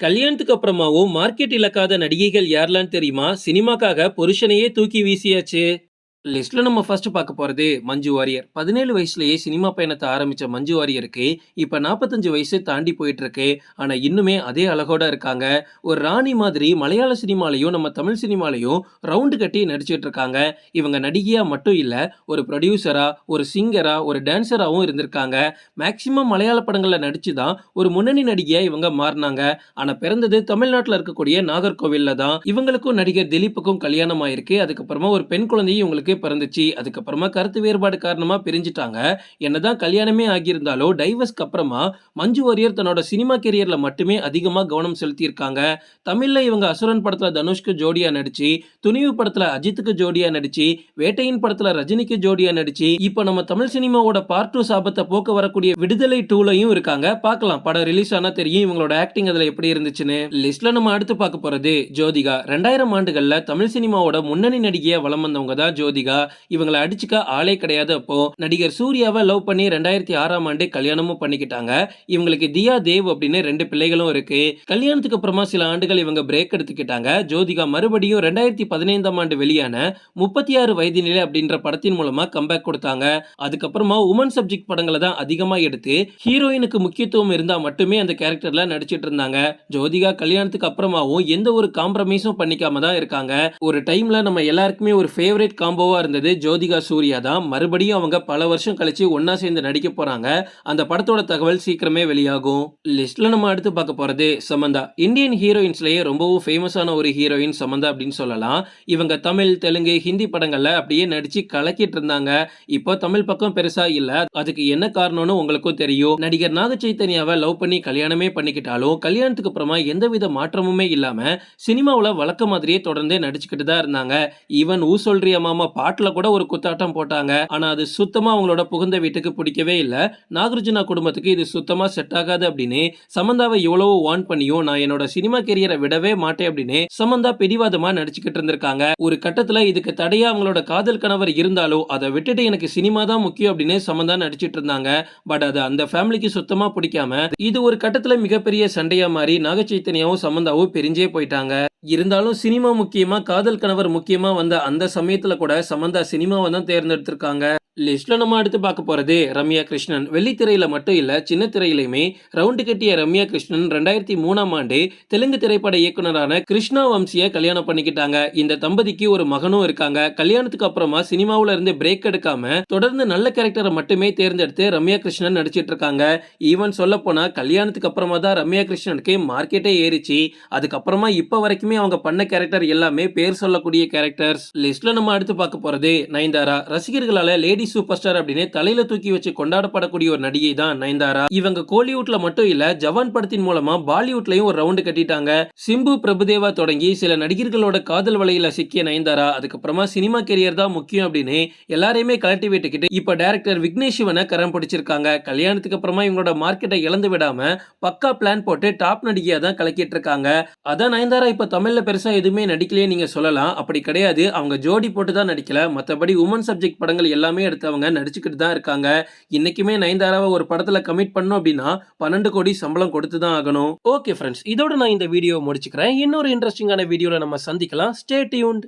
கல்யாணத்துக்கு அப்புறமாவும் மார்க்கெட் இழக்காத நடிகைகள் யாரெல்லாம் தெரியுமா? சினிமாக்காக புருஷனையே தூக்கி வீசியாச்சு. லிஸ்ட்ல நம்ம ஃபர்ஸ்ட் பார்க்க போறது மஞ்சு வாரியர். 17 வயசுலயே சினிமா பயணத்தை ஆரம்பிச்ச மஞ்சு வாரியருக்கு இப்ப 45 வயசு தாண்டி போயிட்டு இருக்கு. ஆனா இன்னுமே அதே அழகோட இருக்காங்க. ஒரு ராணி மாதிரி மலையாள சினிமாலையும் நம்ம தமிழ் சினிமாலையும் ரவுண்டு கட்டி நடிச்சிட்டு இருக்காங்க. இவங்க நடிகையா மட்டும் இல்ல, ஒரு ப்ரொடியூசரா, ஒரு சிங்கரா, ஒரு டான்சராவும் இருந்திருக்காங்க. மேக்சிமம் மலையாள படங்கள்ல நடிச்சு தான் ஒரு முன்னணி நடிகையா இவங்க மாறினாங்க. ஆனா பிறந்தது தமிழ்நாட்டுல இருக்கக்கூடிய நாகர்கோவில்ல தான். இவங்களுக்கும் நடிகர் திலீப்புக்கும் கல்யாணம் ஆயிருக்கு. அதுக்கப்புறமா ஒரு பெண் குழந்தையும் இவங்களுக்கு பிறந்துச்சு. அதுக்கப்புறமா கருத்து வேறுபாடு காரணமா பிரிஞ்சுட்டாங்க. என்னதான் கல்யாணமே ஆகியிருந்தாலும் டைவர்ஸ்க்கு அப்புறமா மஞ்சு வாரியர் தன்னோட சினிமா கெரியர்ல மட்டுமே அதிகமா கவனம் செலுத்தியிருக்காங்க. தமிழ்ல இவங்க அசுரன் படத்துல தனுஷ்க்கு ஜோடியா நடிச்சு, துணிவு படத்துல அஜித்துக்கு ஜோடியா நடிச்சு, வேட்டையின் படத்துல ரஜினிக்கு ஜோடியா நடிச்சு, இப்ப நம்ம தமிழ் சினிமாவோட பார்ட் 2 சாபத்தை போக்க வரக்கூடிய விடுதலை 2லயும் இருக்காங்க. பார்க்கலாம் படம் ரிலீஸ் ஆனா தெரியும் இவங்களோட ஆக்டிங் அதுல எப்படி இருந்துச்சுன்னு. லிஸ்ட்ல நம்ம அடுத்து பார்க்க போறது ஜோதிகா. 2000 ஆண்டுகள்ல தமிழ் சினிமாவோட முன்னணி நடிகையா வலம் வந்தவங்க தான் ஜோதிகா. இவங்களை அடிச்சுக்க ஆளே கிடையாது. அப்போ நடிகர் சூர்யாவை லவ் பண்ணி 2006ஆம் ஆண்டு கல்யாணமும் பண்ணிக்கிட்டாங்க. இவங்களுக்கு தியா தேவ் அப்படின்னு 2 பிள்ளைகளும் இருக்கு. கல்யாணத்துக்கு அப்புறமா சில ஆண்டுகள் இவங்க பிரேக் எடுத்துக்கிட்டாங்க. ஜோதிகா மறுபடியும் 2015ஆம் ஆண்டு வெளியான 36 வயது நிலை அப்படின்ற படத்தின் மூலமா கம்பேக் கொடுத்தாங்க. அதுக்கப்புறமா உமன் சப்ஜெக்ட் படங்களை தான் அதிகமா எடுத்து ஹீரோயினுக்கு முக்கியத்துவம் இருந்தா மட்டுமே அந்த கேரக்டர்ல நடிச்சிட்டு இருந்தாங்க. ஜோதிகா கல்யாணத்துக்கு அப்புறமாவும் எந்த ஒரு காம்ப்ரமைஸும் பண்ணிக்காம தான் இருக்காங்க. ஒரு டைம்ல நம்ம எல்லாருக்குமே ஒரு ஃபேவரட் காம்போவா இருந்தது ஜோதிகா சூர்யா தான். மறுபடியும் அவங்க பல வருஷம் கழிச்சு ஒன்னா சேர்ந்து நடிக்க போறாங்க. அந்த படத்தோட தகவல் சீக்கிரமே வெளியாகும். லிஸ்ட்ல நம்ம அடுத்து பார்க்க போறது சமந்தா. இந்தியன் ஹீரோயின்ஸ்லயே ரொம்பவும் ஃபேமஸான ஒரு ஹீரோயின் சமந்தா அப்படின்னு சொல்லலாம். இவங்க தமிழ், தெலுங்கு, ஹிந்தி படங்கள்ல அப்படியே நடிச்சு கலக்கிட்டு இருந்தாங்க. இப்போ தமிழ் பக்கம் பெருசா இல்ல. அதுக்கு என்ன காரணம்னு உங்களுக்கும் தெரியும். நடிகர் நாக சைத்தன்யாவை லவ் பண்ணி கல்யாணமே பண்ணிக்கிட்டாலும் கல்யாணத்துக்கு அப்புறமா எந்தவித மாற்றமுமே இல்லாம சினிமாவுல வழக்க மாதிரியே தொடர்ந்து நடிச்சுக்கிட்டு தான் இருந்தாங்க. ஈவன் ஊ சொல்றிய மாமா பாட்டுல கூட ஒரு குத்தாட்டம் போட்டாங்க. ஆனா அது சுத்தமா அவங்களோட புகுந்த வீட்டுக்கு பிடிக்கவே இல்ல. நாகார்ஜுனா குடும்பத்துக்கு இது சுத்தமா செட் ஆகாது அப்படின்னு சமந்தாவை எவ்வளவு வார்ன் பண்ணியும் நான் என்னோட சினிமா கெரியரை விடவே மாட்டேன் அப்படின்னு சமந்தா பிடிவாதமா நடிச்சுக்கிட்டு இருந்திருக்காங்க. ஒரு கட்டத்துல இதுக்கு தடையா அவங்களோட காதல் கணவர் இருந்தாலும் அதை விட்டுட்டு எனக்கு சினிமா தான் முக்கியம் அப்படின்னு சமந்தா நடிச்சிட்டு இருந்தாங்க. பட் அது அந்த ஃபேமிலிக்கு சுத்தமா பிடிக்காம இது ஒரு கட்டத்துல மிகப்பெரிய சண்டையா மாறி நாக சைத்தன்யாவும் சமந்தாவும் பிரிஞ்சே போயிட்டாங்க. இருந்தாலும் சினிமா முக்கியமா காதல் கணவர் முக்கியமா வந்த அந்த சமயத்துல கூட சமந்தா சினிமாவை தான் தேர்ந்தெடுத்திருக்காங்க. லிஸ்ட்ல நம்ம அடுத்து பார்க்க போறது ரம்யா கிருஷ்ணன். வெள்ளித்திரையில மட்டும் இல்ல, சின்ன திரையிலுமே ரவுண்டு கட்டிய ரம்யா கிருஷ்ணன் 2003ஆம் ஆண்டு தெலுங்கு திரைப்பட இயக்குனரான கிருஷ்ணா வம்சியை கல்யாணம் பண்ணிக்கிட்டாங்க. இந்த தம்பதிக்கு ஒரு மகனும் இருக்காங்க. கல்யாணத்துக்கு அப்புறமா சினிமாவுல இருந்து பிரேக் எடுக்காம தொடர்ந்து நல்ல கேரக்டரை மட்டுமே தேர்ந்தெடுத்து ரம்யா கிருஷ்ணன் நடிச்சிட்டு இருக்காங்க. ஈவன் சொல்ல போனா கல்யாணத்துக்கு அப்புறமா தான் ரம்யா கிருஷ்ணனுக்கு மார்க்கெட்டே ஏறிச்சு. அதுக்கப்புறமா இப்ப வரைக்குமே அவங்க பண்ண கேரக்டர் எல்லாமே பேர் சொல்லக்கூடிய கேரக்டர்ஸ். லிஸ்ட்ல நம்ம அடுத்து பார்க்க போறது நயன்தாரா. ரசிகர்களால லேடி சூப்பர் ஸ்டார் அப்படின்னு தலையில தூக்கி வச்சு கொண்டாடப்படக்கூடிய ஒரு நடிகை தான் நயன்தாரா. இவங்க கோலிவுட்ல மட்டும் இல்ல, ஜவான் படத்தின் மூலமா பாலிவுட்லயும் ஒரு ரவுண்டு கட்டிட்டாங்க. சிம்பு பிரபுதேவா தொடங்கி சில நடிகர்களோட காதல் வலையில சிக்கிய நயன்தாரா அதுக்கப்புறமா சினிமா கெரியர் தான் முக்கியம் அப்படின்னு எல்லாரையுமே கலட்டி விட்டுக்கிட்டு இப்ப டைரக்டர் விக்னேஷ் சிவனை கரம் பிடிச்சிருக்காங்க. கல்யாணத்துக்கு அப்புறமா இவங்களோட மார்க்கெட்டை இழந்து விடாம பக்கா பிளான் போட்டு டாப் நடிகையா தான் கலக்கிட்டு இருக்காங்க. அதான் நயன்தாரா இப்ப தமிழ்ல பெருசா எதுவுமே நடிக்கலையே நீங்க சொல்லலாம். அப்படி கிடையாது, அவங்க ஜோடி போட்டு தான் நடிக்கல. மத்தபடி உமன் சப்ஜெக்ட் படங்கள் எல்லாமே எடுத்தவங்க நடிச்சுக்கிட்டு தான் இருக்காங்க. இன்னைக்குமே நயன்தாராவை ஒரு படத்துல கமிட் பண்ணோம் அப்படின்னா 12 கோடி சம்பளம் கொடுத்து தான் ஆகணும். ஓகே ஃப்ரெண்ட்ஸ், இதோட நான் இந்த வீடியோ முடிச்சுக்கிறேன். இன்னொரு இன்ட்ரெஸ்டிங்கான வீடியோல நம்ம சந்திக்கலாம். Stay tuned.